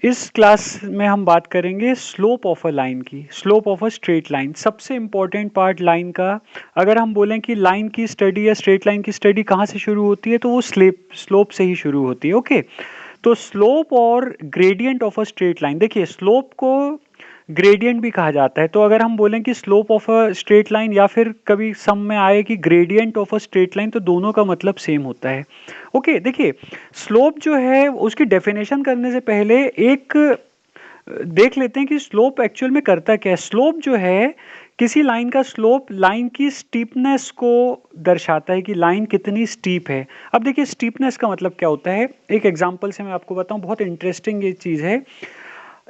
इस क्लास में हम बात करेंगे स्लोप ऑफ अ लाइन की, slope of a straight line. सबसे इंपॉर्टेंट पार्ट लाइन का, अगर हम बोलें कि लाइन की स्टडी या स्ट्रेट लाइन की स्टडी कहाँ से शुरू होती है, तो वो स्लोप से ही शुरू होती है। ओके, तो स्लोप और gradient of a straight line, देखिए स्लोप को ग्रेडियंट भी कहा जाता है। तो अगर हम बोलें कि slope of a straight line या फिर कभी सम में आए कि gradient of a straight line, तो दोनों का मतलब सेम होता है। ओके, देखिए स्लोप जो है उसकी डेफिनेशन करने से पहले एक देख लेते हैं कि स्लोप एक्चुअल में करता क्या है। स्लोप जो है, किसी लाइन का स्लोप लाइन की स्टीपनेस को दर्शाता है कि लाइन कितनी स्टीप है। अब देखिए स्टीपनेस का मतलब क्या होता है, एक एग्जांपल से मैं आपको बताऊं, बहुत इंटरेस्टिंग ये चीज़ है।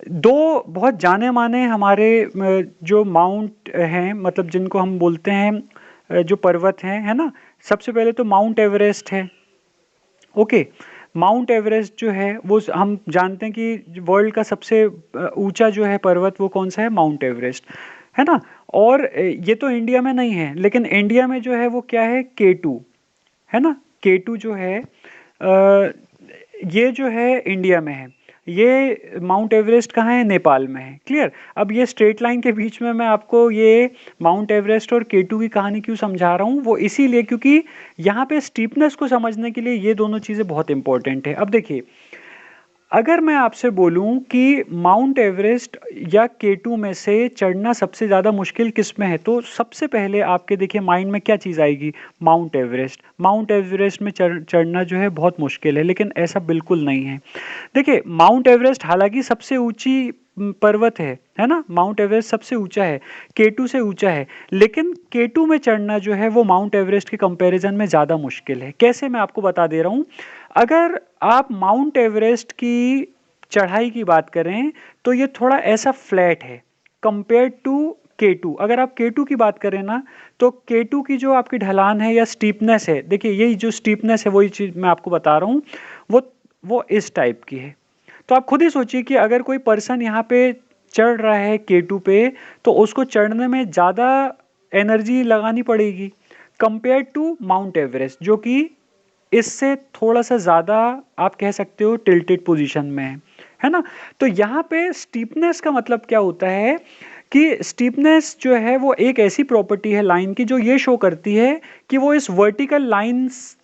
दो बहुत जाने माने हमारे जो माउंट हैं, मतलब जिनको हम बोलते हैं जो पर्वत हैं, है ना। सबसे पहले तो माउंट एवरेस्ट है। ओके, माउंट एवरेस्ट जो है वो हम जानते हैं कि वर्ल्ड का सबसे ऊंचा जो है पर्वत, वो कौन सा है, माउंट एवरेस्ट, है ना। और ये तो इंडिया में नहीं है, लेकिन इंडिया में जो है वो क्या है, K2, है ना। K2 जो है ये जो है इंडिया में है। ये माउंट एवरेस्ट कहाँ है, नेपाल में है। क्लियर। अब ये स्ट्रेट लाइन के बीच में मैं आपको ये माउंट एवरेस्ट और K2 की कहानी क्यों समझा रहा हूँ, वो इसीलिए क्योंकि यहाँ पे स्टीपनेस को समझने के लिए ये दोनों चीज़ें बहुत इंपॉर्टेंट है। अब देखिए, अगर मैं आपसे बोलूं कि माउंट एवरेस्ट या K2 में से चढ़ना सबसे ज़्यादा मुश्किल किस में है, तो सबसे पहले आपके देखिए माइंड में क्या चीज़ आएगी, माउंट एवरेस्ट। माउंट एवरेस्ट में चढ़ना जो है बहुत मुश्किल है, लेकिन ऐसा बिल्कुल नहीं है। देखिए माउंट एवरेस्ट हालांकि सबसे ऊंची पर्वत है ना, माउंट एवरेस्ट सबसे ऊंचा है, K2 से ऊंचा है, लेकिन K2 में चढ़ना जो है वो माउंट एवरेस्ट के कंपैरिजन में ज़्यादा मुश्किल है। कैसे, मैं आपको बता दे रहा हूँ। अगर आप माउंट एवरेस्ट की चढ़ाई की बात करें, तो ये थोड़ा ऐसा फ्लैट है कंपेयर टू K2। अगर आप K2 की बात करें ना, तो K2 की जो आपकी ढलान है या स्टीपनेस है, देखिए यही जो स्टीपनेस है वही चीज़ मैं आपको बता रहा हूँ, वो इस टाइप की है। तो आप खुद ही सोचिए कि अगर कोई पर्सन यहाँ पे चढ़ रहा है K2 पे, तो उसको चढ़ने में ज़्यादा एनर्जी लगानी पड़ेगी कंपेयर टू माउंट एवरेस्ट, जो कि इससे थोड़ा सा ज़्यादा आप कह सकते हो टिल्टेड पोजीशन में है ना। तो यहाँ पे स्टीपनेस का मतलब क्या होता है कि स्टीपनेस जो है वो एक ऐसी प्रॉपर्टी है लाइन की जो ये शो करती है कि वो इस वर्टिकल लाइंस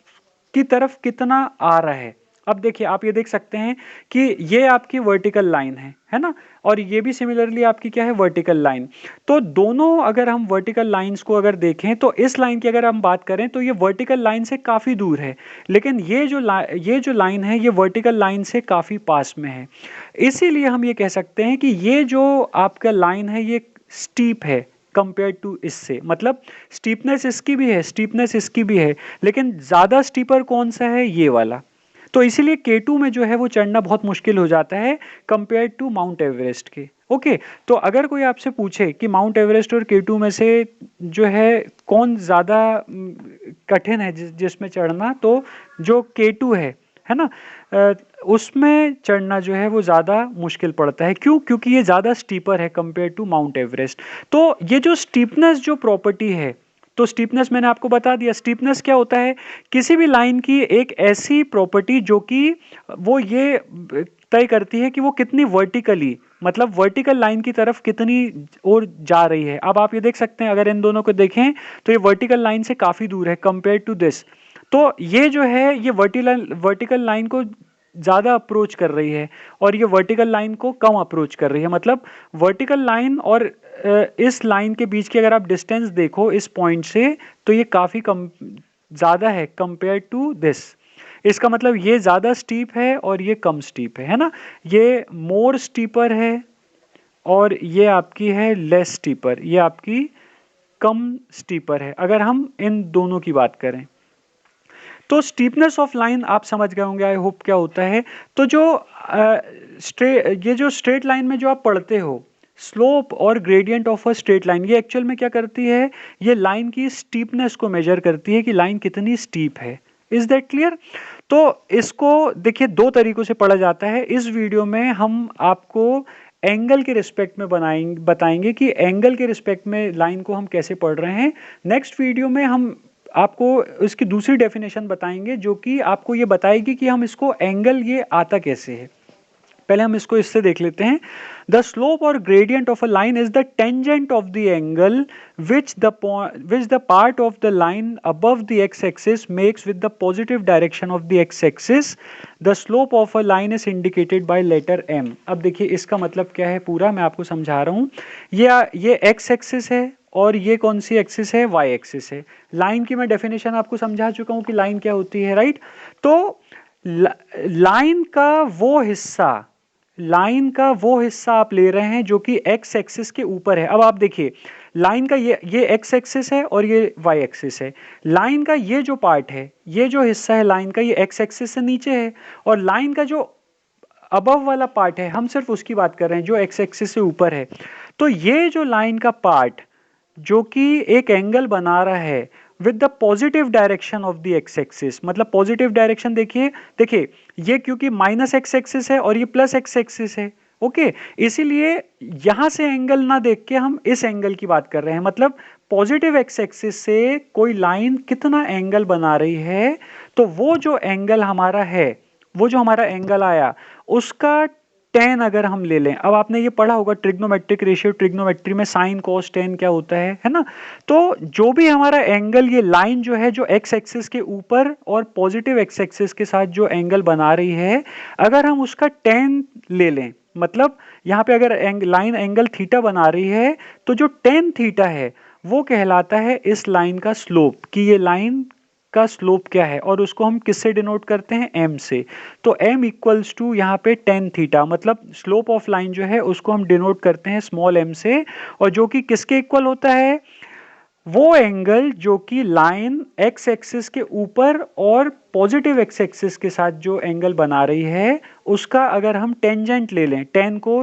की तरफ कितना आ रहा है। अब देखिए, आप ये देख सकते हैं कि ये आपकी वर्टिकल लाइन है ना, और ये भी सिमिलरली आपकी क्या है, वर्टिकल लाइन। तो दोनों अगर हम वर्टिकल लाइंस को अगर देखें, तो इस लाइन की अगर हम बात करें तो ये वर्टिकल लाइन से काफ़ी दूर है, लेकिन ये जो लाइन है ये वर्टिकल लाइन से काफ़ी पास में है। इसीलिए हम ये कह सकते हैं कि ये जो आपका लाइन है ये स्टीप है कंपेयर टू इससे, मतलब स्टीपनेस इसकी भी है, स्टीपनेस इसकी भी है, लेकिन ज़्यादा स्टीपर कौन सा है, ये वाला। तो इसीलिए K2 में जो है वो चढ़ना बहुत मुश्किल हो जाता है कंपेयर टू माउंट एवरेस्ट के। ओके, तो अगर कोई आपसे पूछे कि माउंट एवरेस्ट और K2 में से जो है कौन ज़्यादा कठिन है जिसमें चढ़ना, तो जो K2 है ना, उसमें चढ़ना जो है वो ज़्यादा मुश्किल पड़ता है। क्यों? क्योंकि ये ज़्यादा स्टीपर है कंपेयर टू माउंट एवरेस्ट। तो ये जो स्टीपनेस जो प्रॉपर्टी है, तो स्टीपनेस मैंने आपको बता दिया। स्टीपनेस क्या होता है, किसी भी लाइन की एक ऐसी प्रॉपर्टी जो कि वो ये तय करती है कि वो कितनी वर्टिकली, मतलब वर्टिकल लाइन की तरफ कितनी और जा रही है। अब आप ये देख सकते हैं, अगर इन दोनों को देखें तो ये वर्टिकल लाइन से काफ़ी दूर है कंपेयर टू दिस। तो ये जो है ये वर्टिकल लाइन को ज़्यादा अप्रोच कर रही है, और ये वर्टिकल लाइन को कम अप्रोच कर रही है। मतलब वर्टिकल लाइन और इस लाइन के बीच की अगर आप डिस्टेंस देखो इस पॉइंट से, तो ये काफ़ी कम ज़्यादा है कंपेयर टू दिस। इसका मतलब ये ज़्यादा स्टीप है और ये कम स्टीप है ना। ये मोर स्टीपर है और ये आपकी है लेस स्टीपर, ये आपकी कम स्टीपर है, अगर हम इन दोनों की बात करें। तो स्टीपनेस ऑफ लाइन आप समझ गए होंगे, आई होप, क्या होता है। तो जो ये जो स्ट्रेट लाइन में जो आप पढ़ते हो, स्लोप और gradient of a straight line, ये एक्चुअल में क्या करती है, ये लाइन की स्टीपनेस को मेजर करती है कि लाइन कितनी स्टीप है। Is that clear? तो इसको देखिए दो तरीकों से पढ़ा जाता है। इस वीडियो में हम आपको एंगल के रिस्पेक्ट में बताएंगे कि एंगल के रिस्पेक्ट में लाइन को हम कैसे पढ़ रहे हैं। नेक्स्ट वीडियो में हम आपको इसकी दूसरी डेफिनेशन बताएंगे, जो कि आपको ये बताएगी कि हम इसको एंगल ये आता कैसे है। पहले हम इसको इससे देख लेते हैं। द स्लोप और gradient of a line is the tangent of the angle which the part of the line above the x-axis makes with the positive direction of the x-axis. The slope of a line is indicated by letter M. अब देखिए इसका मतलब क्या है, पूरा मैं आपको समझा रहा हूँ। ये x एक्सिस है और ये कौन सी एक्सिस है, y एक्सिस है। लाइन की मैं डेफिनेशन आपको समझा चुका हूँ कि लाइन क्या होती है, राइट। तो लाइन का वो हिस्सा आप ले रहे हैं जो कि x एक्सिस के ऊपर है। अब आप देखिए लाइन का ये x एक्सिस है और ये y एक्सिस है। लाइन का ये जो पार्ट है, ये जो हिस्सा है लाइन का, ये x एक्सिस से नीचे है, और लाइन का जो अबव वाला पार्ट है, हम सिर्फ उसकी बात कर रहे हैं जो x एक्सिस से ऊपर है। तो ये जो लाइन का पार्ट जो कि एक एंगल बना रहा है with the positive direction of the x axis, मतलब पॉजिटिव डायरेक्शन देखिए ये क्योंकि माइनस एक्स एक्सिस है और ये प्लस एक्स एक्सिस है, ओके। इसीलिए यहां से एंगल ना देख के हम इस एंगल की बात कर रहे हैं, मतलब पॉजिटिव एक्स एक्सिस से कोई लाइन कितना एंगल बना रही है, तो वो जो एंगल हमारा है, वो जो हमारा एंगल आया उसका टेन अगर हम ले लें। अब आपने ये पढ़ा होगा ट्रिग्नोमेट्रिक रेशियो, ट्रिग्नोमेट्री में साइन कॉस टेन क्या होता है ना। तो जो भी हमारा एंगल, ये लाइन जो है जो एक्स एक्सिस के ऊपर और पॉजिटिव एक्स एक्सिस के साथ जो एंगल बना रही है, अगर हम उसका टेन ले लें, मतलब यहाँ पे अगर लाइन एंगल थीटा बना रही है, तो जो टेन थीटा है वो कहलाता है इस लाइन का स्लोप, कि ये लाइन का स्लोप क्या है, और उसको हम किससे डिनोट करते हैं, m से। तो m इक्वल्स टू यहाँ पे टेन थीटा, मतलब स्लोप ऑफ लाइन जो है उसको हम डिनोट करते हैं स्मॉल m से, और जो कि किसके इक्वल होता है, वो एंगल जो कि लाइन x एक्सिस के ऊपर और पॉजिटिव x एक्सिस के साथ जो एंगल बना रही है, उसका अगर हम टेंजेंट ले लें, टेन को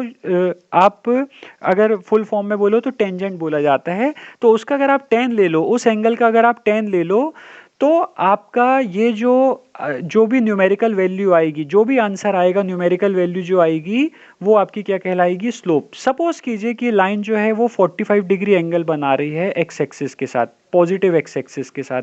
आप अगर फुल फॉर्म में बोलो तो टेंजेंट बोला जाता है, तो उसका अगर आप टेन ले लो, उस एंगल का अगर आप टेन ले लो, तो आपका ये जो भी न्यूमेरिकल वैल्यू आएगी, जो भी आंसर आएगा, न्यूमेरिकल वैल्यू जो आएगी, वो आपकी क्या कहलाएगी, स्लोप। सपोज कीजिए कि लाइन जो है वो 45 डिग्री एंगल बना रही है एक्स एक्सिस के साथ, पॉजिटिव एक्स एक्सिस के साथ,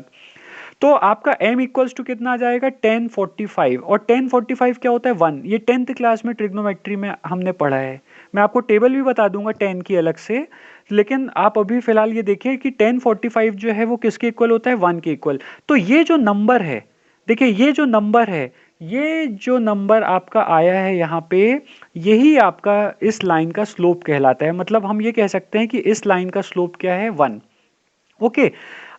तो आपका m इक्वल्स टू कितना आ जाएगा, 1045। और 1045 क्या होता है, 1। ये 10th क्लास में ट्रिग्नोमेट्री में हमने पढ़ा है। मैं आपको टेबल भी बता दूंगा 10 की अलग से, लेकिन आप अभी फिलहाल ये देखिए कि 1045 जो है वो किसके इक्वल होता है, 1 के इक्वल। तो ये जो नंबर है, देखिए ये जो नंबर आपका आया है यहाँ पे, यही आपका इस लाइन का स्लोप कहलाता है। मतलब हम ये कह सकते हैं कि इस लाइन का स्लोप क्या है, 1, ओके।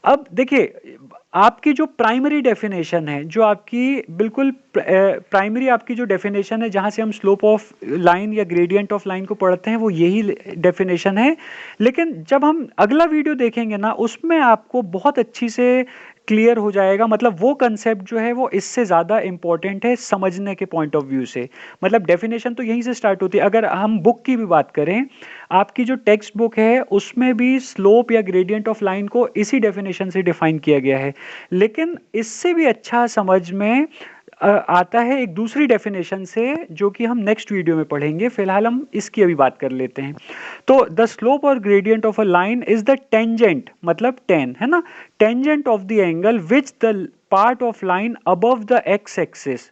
अब देखिए आपकी जो प्राइमरी डेफिनेशन है, जो आपकी बिल्कुल प्राइमरी आपकी जो डेफिनेशन है, जहां से हम स्लोप ऑफ लाइन या ग्रेडियंट ऑफ लाइन को पढ़ते हैं, वो यही डेफिनेशन है। लेकिन जब हम अगला वीडियो देखेंगे ना, उसमें आपको बहुत अच्छी से क्लियर हो जाएगा, मतलब वो कंसेप्ट जो है वो इससे ज़्यादा इंपॉर्टेंट है समझने के पॉइंट ऑफ व्यू से। मतलब डेफिनेशन तो यहीं से स्टार्ट होती है। अगर हम बुक की भी बात करें, आपकी जो टेक्स्ट बुक है उसमें भी स्लोप या ग्रेडियंट ऑफ लाइन को इसी डेफिनेशन से डिफाइन किया गया है, लेकिन इससे भी अच्छा समझ में आता है एक दूसरी डेफिनेशन से, जो कि हम नेक्स्ट वीडियो में पढ़ेंगे। फिलहाल हम इसकी अभी बात कर लेते हैं। तो द स्लोप और gradient of a line is the tangent, मतलब टेन है ना, tangent of the angle which the part of line above the x axis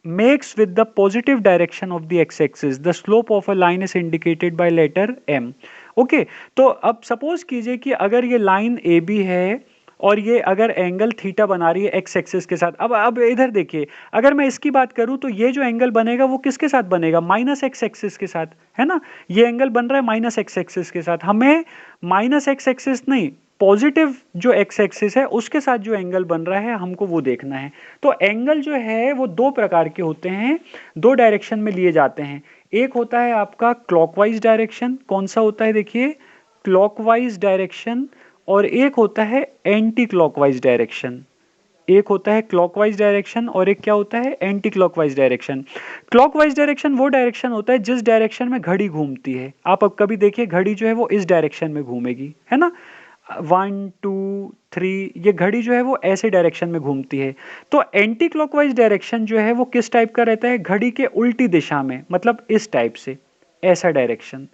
makes with the positive direction of the x-axis. The slope of a line is indicated by letter m. Okay, तो अब suppose कीजिए कि अगर ये line AB है और ये अगर एंगल थीटा बना रही है एक्स एक्सिस के साथ। अब इधर देखिए, अगर मैं इसकी बात करूं तो ये जो एंगल बनेगा वो किसके साथ बनेगा, माइनस एक्स एक्सिस के साथ, है ना। ये एंगल बन रहा है माइनस एक्स एक्सिस के साथ। हमें माइनस एक्स एक्सिस नहीं, पॉजिटिव जो एक्स एक्सिस है उसके साथ जो एंगल बन रहा है हमको वो देखना है। तो एंगल जो है वो दो प्रकार के होते हैं, दो डायरेक्शन में लिए जाते हैं। एक होता है आपका क्लॉकवाइज डायरेक्शन, कौन सा होता है देखिए, क्लॉकवाइज डायरेक्शन, और एक होता है एंटी क्लॉकवाइज डायरेक्शन। एक होता है क्लॉकवाइज डायरेक्शन और एक क्या होता है, anti clockwise direction. Clockwise direction वो डायरेक्शन होता है जिस डायरेक्शन में घड़ी घूमती है। आप अब कभी देखिए घड़ी जो है वो इस डायरेक्शन में घूमेगी, है ना, 1 2 3, ये घड़ी जो है वो ऐसे डायरेक्शन में घूमती है। तो एंटी क्लॉकवाइज डायरेक्शन जो है वो किस टाइप का रहता है, घड़ी के उल्टी दिशा में, मतलब इस टाइप से, ऐसा डायरेक्शन,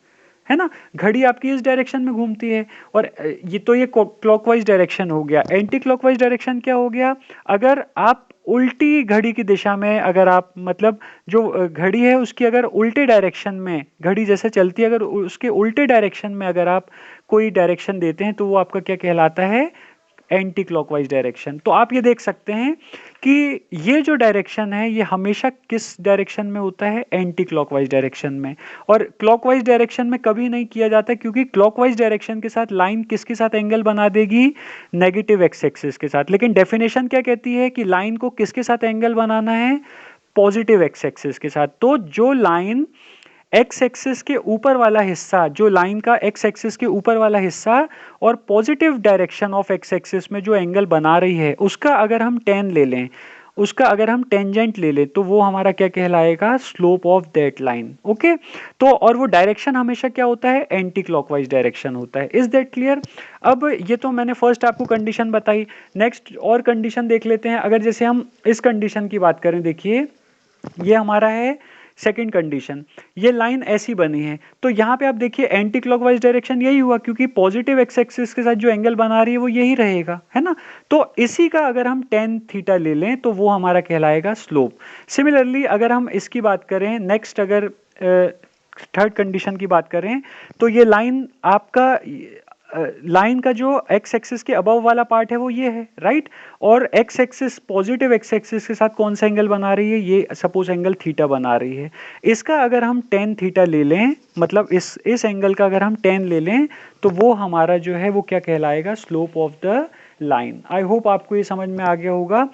है ना। घड़ी आपकी इस डायरेक्शन में घूमती है, और ये तो ये क्लॉकवाइज डायरेक्शन हो गया। एंटी क्लॉकवाइज डायरेक्शन क्या हो गया, अगर आप उल्टी घड़ी की दिशा में अगर आप मतलब जो घड़ी है उसकी अगर उल्टे डायरेक्शन में घड़ी जैसे चलती है, अगर उसके उल्टे डायरेक्शन में अगर आप कोई डायरेक्शन देते हैं तो वो आपका क्या कहलाता है, एंटी क्लॉकवाइज डायरेक्शन। तो आप ये देख सकते हैं कि ये जो डायरेक्शन है ये हमेशा किस डायरेक्शन में होता है, एंटी क्लॉकवाइज डायरेक्शन में। और क्लॉकवाइज डायरेक्शन में कभी नहीं किया जाता, क्योंकि क्लॉकवाइज डायरेक्शन के साथ लाइन किसके साथ एंगल बना देगी, नेगेटिव एक्स एक्सिस के साथ। लेकिन डेफिनेशन क्या कहती है कि लाइन को किसके साथ एंगल बनाना है, पॉजिटिव एक्स एक्सिस के साथ। तो जो लाइन एक्स एक्सिस के ऊपर वाला हिस्सा, जो लाइन का एक्स एक्सिस के ऊपर वाला हिस्सा और positive direction of x axis में जो एंगल बना रही है, उसका अगर हम टेन ले लें, उसका अगर हम टेंजेंट ले लें, तो वो हमारा क्या कहलाएगा, slope of that line. Okay, तो और वो डायरेक्शन हमेशा क्या होता है, एंटी क्लॉकवाइज डायरेक्शन होता है। Is that clear? अब ये तो मैंने फर्स्ट आपको कंडीशन बताई। नेक्स्ट और कंडीशन देख लेते हैं। अगर जैसे हम इस कंडीशन की बात करें, देखिए ये हमारा है सेकंड कंडीशन, ये लाइन ऐसी बनी है, तो यहाँ पे आप देखिए एंटी क्लॉकवाइज डायरेक्शन यही हुआ, क्योंकि पॉजिटिव एक्स एक्सिस के साथ जो एंगल बना रही है वो यही रहेगा, है ना। तो इसी का अगर हम टेन थीटा ले लें तो वो हमारा कहलाएगा स्लोप। सिमिलरली अगर हम इसकी बात करें, नेक्स्ट अगर थर्ड कंडीशन की बात करें, तो ये लाइन आपका लाइन का जो एक्स एक्सिस के अबव वाला पार्ट है वो ये है, राइट। और x axis, positive x axis के साथ कौन सा एंगल बना रही है, ये सपोज एंगल थीटा बना रही है। इसका अगर हम टेन थीटा ले लें, मतलब इस एंगल का अगर हम टेन ले लें, तो वो हमारा जो है वो क्या कहलाएगा, slope of the line. I hope आपको ये समझ में आ गया होगा।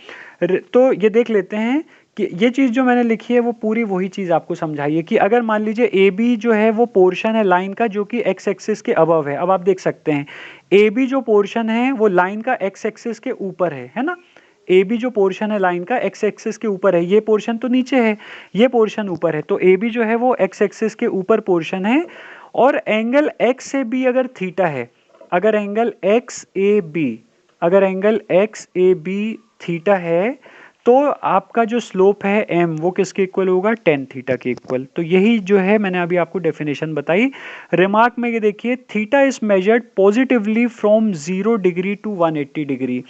तो ये देख लेते हैं कि ये चीज जो मैंने लिखी है वो पूरी वही चीज आपको समझाइए कि अगर मान लीजिए ए बी जो है वो पोर्शन है लाइन का जो कि एक्स एक्सिस के अबव है। अब आप देख सकते हैं ए बी जो पोर्शन है वो लाइन का एक्स एक्सिस के ऊपर है ना। ए बी जो पोर्शन है लाइन का एक्स एक्सिस के ऊपर है, ये पोर्शन तो नीचे है, ये पोर्शन ऊपर है। तो ए बी जो है वो एक्स एक्सिस के ऊपर पोर्शन है। और एंगल एक्स से बी अगर थीटा है, अगर एंगल एक्स ए बी, अगर angle X A B theta है, तो आपका जो स्लोप है एम वो किसके इक्वल होगा, टेन थीटा के इक्वल। तो यही जो है मैंने अभी आपको डेफिनेशन बताई। रिमार्क में ये देखिए, theta is measured positively from 0 degree to 180 degree.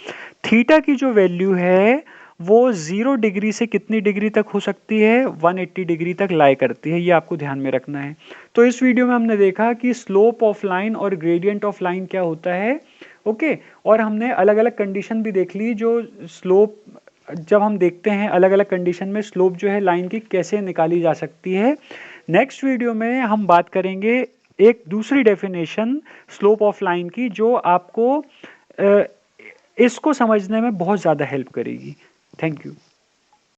Theta की जो वैल्यू है वो 0 डिग्री से कितनी डिग्री तक हो सकती है, 180 डिग्री तक लाई करती है। ये आपको ध्यान में रखना है। तो इस वीडियो में हमने देखा कि स्लोप ऑफ लाइन और ग्रेडियंट ऑफ लाइन क्या होता है। ओके, और हमने अलग अलग कंडीशन भी देख ली, जो स्लोप जब हम देखते हैं अलग अलग कंडीशन में स्लोप जो है लाइन की कैसे निकाली जा सकती है। नेक्स्ट वीडियो में हम बात करेंगे एक दूसरी डेफिनेशन स्लोप ऑफ लाइन की, जो आपको इसको समझने में बहुत ज़्यादा हेल्प करेगी। Thank you.